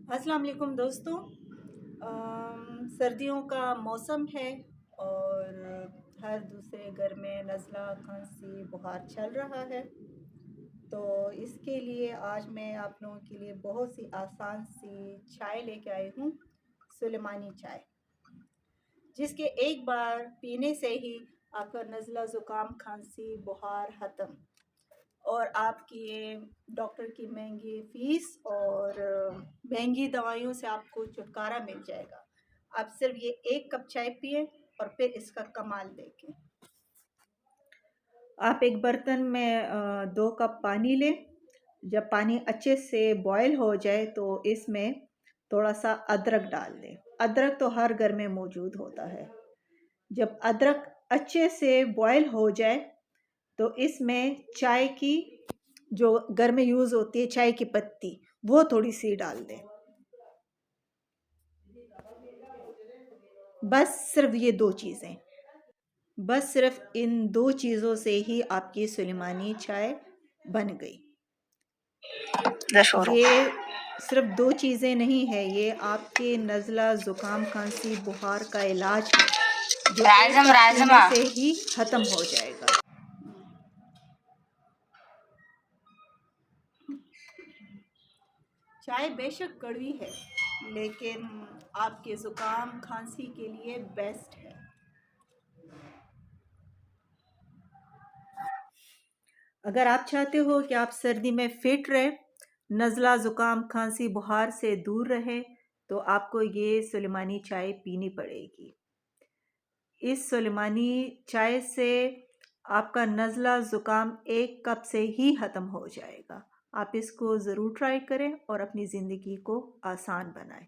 अस्सलाम वालेकुम दोस्तों। सर्दियों का मौसम है और हर दूसरे घर में नज़ला, खांसी, बुखार चल रहा है। तो इसके लिए आज मैं आप लोगों के लिए बहुत सी आसान सी चाय लेके आई हूँ, सुलेमानी चाय, जिसके एक बार पीने से ही आपका नज़ला, ज़ुकाम, खांसी, बुखार ख़त्म और आपकी डॉक्टर की महंगी फ़ीस और महंगी दवाइयों से आपको छुटकारा मिल जाएगा। आप सिर्फ ये एक कप चाय पिए और फिर इसका कमाल देखें। आप एक बर्तन में 2 कप पानी लें। जब पानी अच्छे से बॉयल हो जाए तो इसमें थोड़ा सा अदरक डाल दें। अदरक तो हर घर में मौजूद होता है। जब अदरक अच्छे से बॉयल हो जाए तो इसमें चाय की जो घर में यूज़ होती है, चाय की पत्ती, वो थोड़ी सी डाल दें। बस सिर्फ ये 2 चीज़ें, बस सिर्फ इन 2 चीज़ों से ही आपकी सुलेमानी चाय बन गई। ये सिर्फ 2 चीज़ें नहीं है, ये आपके नज़ला, ज़ुकाम, खांसी, बुखार का इलाज है, जो एक कप पीने से ही ख़त्म हो जाएगा। चाय बेशक कड़वी है, लेकिन आपके ज़ुकाम, खांसी के लिए बेस्ट है। अगर आप चाहते हो कि आप सर्दी में फिट रहे, नज़ला, ज़ुकाम, खांसी, बुखार से दूर रहे, तो आपको ये सुलेमानी चाय पीनी पड़ेगी। इस सुलेमानी चाय से आपका नज़ला, ज़ुकाम एक कप से ही ख़त्म हो जाएगा। आप इसको ज़रूर ट्राई करें और अपनी ज़िंदगी को आसान बनाएं।